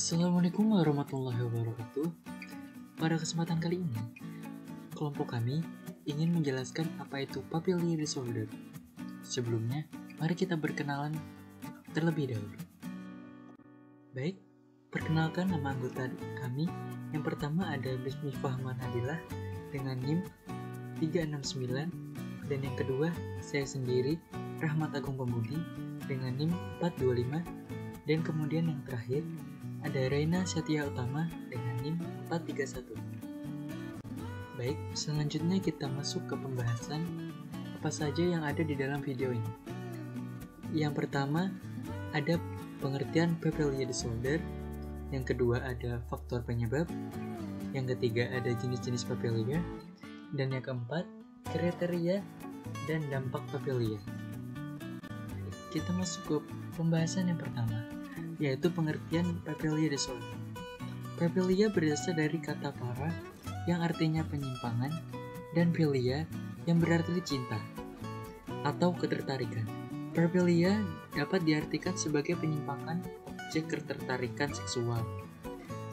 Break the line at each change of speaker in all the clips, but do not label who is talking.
Assalamualaikum warahmatullahi wabarakatuh. Pada kesempatan kali ini, kelompok kami ingin menjelaskan apa itu papillary disorder. Sebelumnya, mari kita berkenalan terlebih dahulu. Baik, perkenalkan nama anggota kami. Yang pertama ada Bismi Fahman Hadilah dengan NIM 369, dan yang kedua saya sendiri Rahmat Agung Pembudi dengan NIM 425, dan kemudian yang terakhir ada Reina Satya Utama dengan NIM 431. Baik, selanjutnya kita masuk ke pembahasan apa saja yang ada di dalam video ini. Yang pertama, ada pengertian papillary disorder. Yang kedua, ada faktor penyebab. Yang ketiga, ada jenis-jenis papillary. Dan yang keempat, kriteria dan dampak papillary. Kita masuk ke pembahasan yang pertama, yaitu pengertian papillary disorder. Papillary berasal dari kata para yang artinya penyimpangan dan philia yang berarti cinta atau ketertarikan. Papillary dapat diartikan sebagai penyimpangan objek ketertarikan seksual.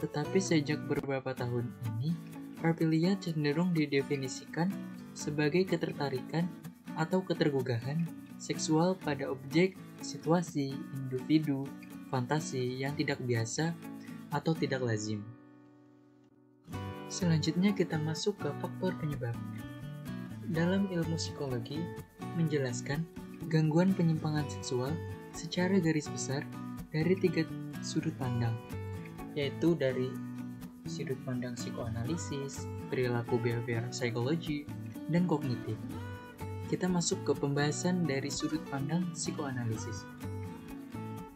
Tetapi sejak beberapa tahun ini, papillary cenderung didefinisikan sebagai ketertarikan atau ketergugahan seksual pada objek, situasi, individu, fantasi yang tidak biasa atau tidak lazim. Selanjutnya kita masuk ke faktor penyebab. Dalam ilmu psikologi menjelaskan gangguan penyimpangan seksual secara garis besar dari 3 sudut pandang, yaitu dari sudut pandang psikoanalisis, perilaku behavior psychology, dan kognitif. Kita masuk ke pembahasan dari sudut pandang psikoanalisis.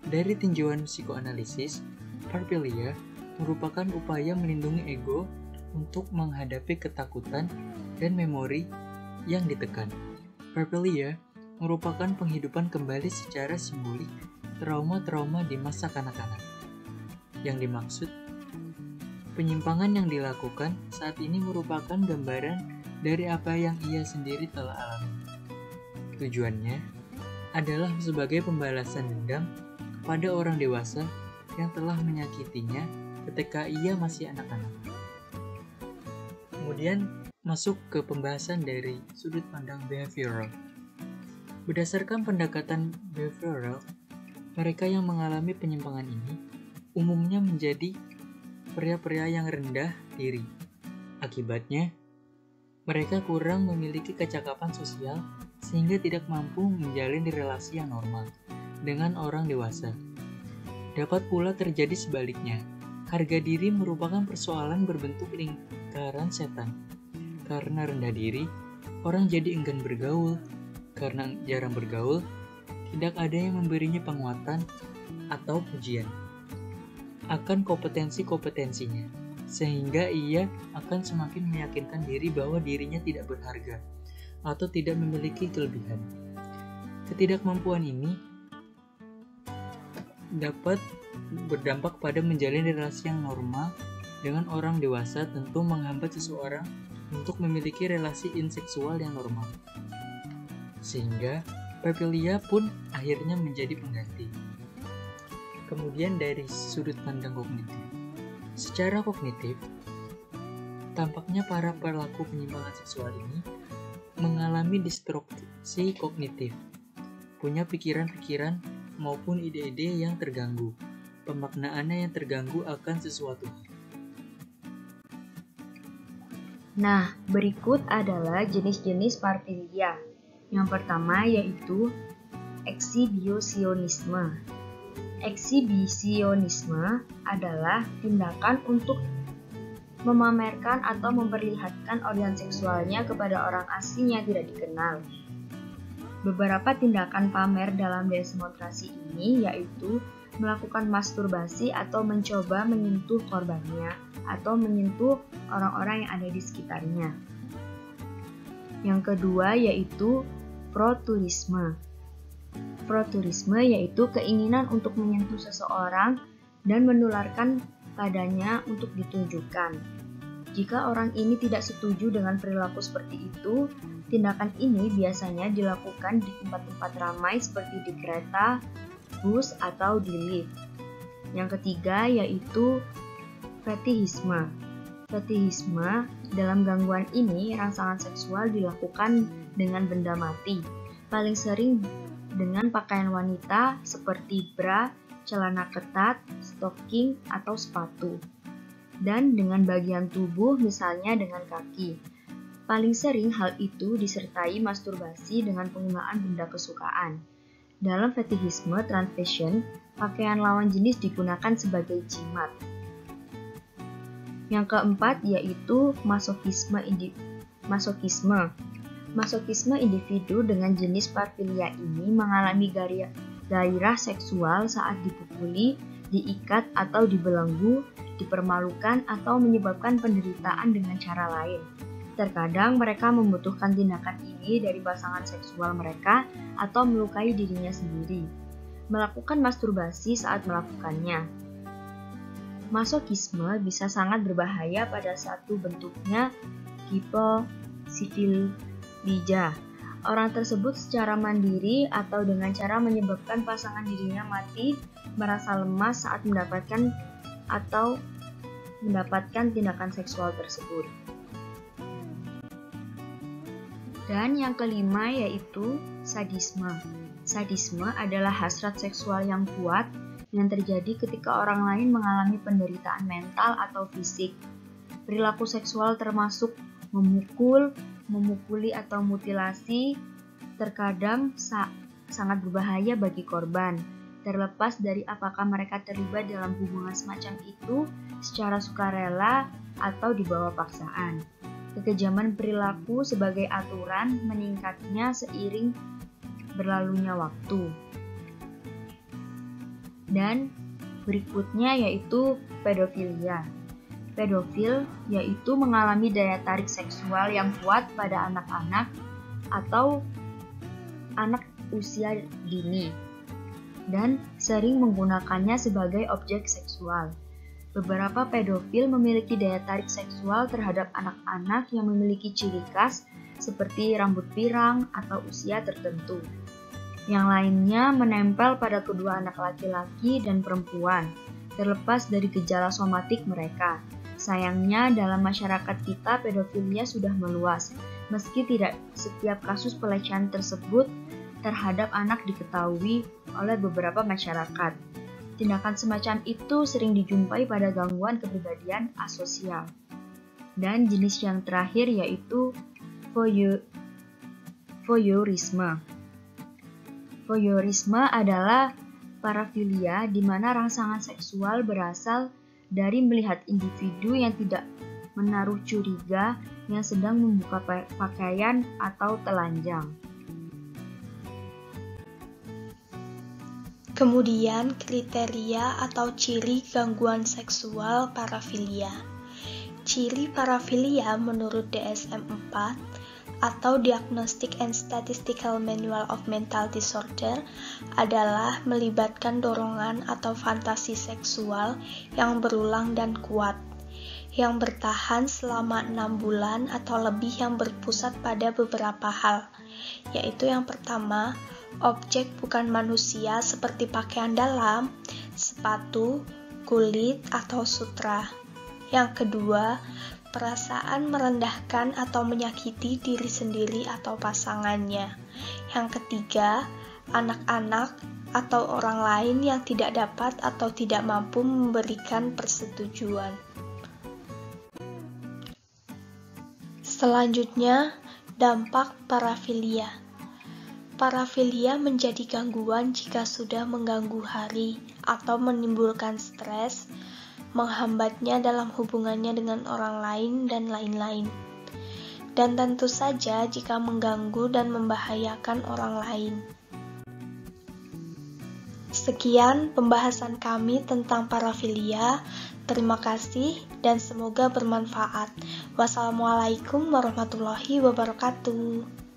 Dari tinjauan psikoanalisis, papillary merupakan upaya melindungi ego untuk menghadapi ketakutan dan memori yang ditekan. Papillary merupakan penghidupan kembali secara simbolik trauma-trauma di masa kanak-kanak. Yang dimaksud, penyimpangan yang dilakukan saat ini merupakan gambaran dari apa yang ia sendiri telah alami. Tujuannya adalah sebagai pembalasan dendam kepada orang dewasa yang telah menyakitinya ketika ia masih anak-anak. Kemudian masuk ke pembahasan dari sudut pandang behavioral. Berdasarkan pendekatan behavioral, mereka yang mengalami penyimpangan ini umumnya menjadi pria-pria yang rendah diri. Akibatnya, mereka kurang memiliki kecakapan sosial sehingga tidak mampu menjalin relasi yang normal dengan orang dewasa. Dapat pula terjadi sebaliknya. Harga diri merupakan persoalan berbentuk lingkaran setan. Karena rendah diri, orang jadi enggan bergaul. Karena jarang bergaul, tidak ada yang memberinya penguatan atau pujian akan kompetensi-kompetensinya, sehingga ia akan semakin meyakinkan diri bahwa dirinya tidak berharga atau tidak memiliki kelebihan. Ketidakmampuan ini dapat berdampak pada menjalin relasi yang normal dengan orang dewasa, tentu menghambat seseorang untuk memiliki relasi inseksual yang normal. Sehingga papillary pun akhirnya menjadi pengganti. Kemudian dari sudut pandang kognitif. Secara kognitif, tampaknya para pelaku penyimpangan seksual ini mengalami distorsi kognitif, punya pikiran-pikiran maupun ide-ide yang terganggu, pemaknaannya yang terganggu akan sesuatu.
Nah, berikut adalah jenis-jenis papillary. Yang pertama yaitu eksibisionisme. Eksibisionisme adalah tindakan untuk memamerkan atau memperlihatkan organ seksualnya kepada orang asing yang tidak dikenal. Beberapa tindakan pamer dalam demonstrasi ini yaitu melakukan masturbasi atau mencoba menyentuh korbannya atau menyentuh orang-orang yang ada di sekitarnya. Yang kedua yaitu proturisme. Proturisme yaitu keinginan untuk menyentuh seseorang dan menularkan padanya untuk ditunjukkan. Jika orang ini tidak setuju dengan perilaku seperti itu, tindakan ini biasanya dilakukan di tempat-tempat ramai seperti di kereta, bus, atau di lift. Yang ketiga yaitu fetihisme. Fetihisme, dalam gangguan ini rangsangan seksual dilakukan dengan benda mati, paling sering dengan pakaian wanita seperti bra, celana ketat, stocking, atau sepatu, dan dengan bagian tubuh misalnya dengan kaki. Paling sering hal itu disertai masturbasi dengan penggunaan benda kesukaan. Dalam fetihisme transfashion, pakaian lawan jenis digunakan sebagai jimat. Yang keempat yaitu masokisme. Masokisme individu dengan jenis parafilia ini mengalami gairah seksual saat dipukuli, diikat atau dibelenggu, dipermalukan atau menyebabkan penderitaan dengan cara lain. Terkadang mereka membutuhkan tindakan ini dari pasangan seksual mereka atau melukai dirinya sendiri. Melakukan masturbasi saat melakukannya. Masokisme bisa sangat berbahaya pada satu bentuknya hiposifilija. Orang tersebut secara mandiri atau dengan cara menyebabkan pasangan dirinya mati, merasa lemas saat mendapatkan tindakan seksual tersebut. Dan yang kelima yaitu sadisme. Sadisme adalah hasrat seksual yang kuat yang terjadi ketika orang lain mengalami penderitaan mental atau fisik. Perilaku seksual termasuk memukul, memukuli atau mutilasi, terkadang sangat berbahaya bagi korban, terlepas dari apakah mereka terlibat dalam hubungan semacam itu secara sukarela atau di bawah paksaan. Kekejaman perilaku sebagai aturan meningkatnya seiring berlalunya waktu. Dan berikutnya yaitu pedofilia. Pedofil yaitu mengalami daya tarik seksual yang kuat pada anak-anak atau anak usia dini dan sering menggunakannya sebagai objek seksual. Beberapa pedofil memiliki daya tarik seksual terhadap anak-anak yang memiliki ciri khas seperti rambut pirang atau usia tertentu. Yang lainnya menempel pada kedua anak laki-laki dan perempuan, terlepas dari gejala somatik mereka. Sayangnya, dalam masyarakat kita pedofilia sudah meluas, meski tidak setiap kasus pelecehan tersebut terhadap anak diketahui oleh beberapa masyarakat. Tindakan semacam itu sering dijumpai pada gangguan kepribadian asosial. Dan jenis yang terakhir yaitu voyeurisme. Voyeurisme adalah parafilia di mana rangsangan seksual berasal dari melihat individu yang tidak menaruh curiga yang sedang membuka pakaian atau telanjang.
Kemudian kriteria atau ciri gangguan seksual parafilia. Ciri parafilia menurut DSM-4 atau Diagnostic and Statistical Manual of Mental Disorder adalah melibatkan dorongan atau fantasi seksual yang berulang dan kuat, yang bertahan selama 6 bulan atau lebih yang berpusat pada beberapa hal, yaitu yang pertama, objek bukan manusia seperti pakaian dalam, sepatu, kulit, atau sutra. Yang kedua, perasaan merendahkan atau menyakiti diri sendiri atau pasangannya. Yang ketiga, anak-anak atau orang lain yang tidak dapat atau tidak mampu memberikan persetujuan. Selanjutnya, dampak parafilia. Parafilia menjadi gangguan jika sudah mengganggu hari atau menimbulkan stres, menghambatnya dalam hubungannya dengan orang lain dan lain-lain. Dan tentu saja jika mengganggu dan membahayakan orang lain. Sekian pembahasan kami tentang parafilia. Terima kasih dan semoga bermanfaat. Wassalamualaikum warahmatullahi wabarakatuh.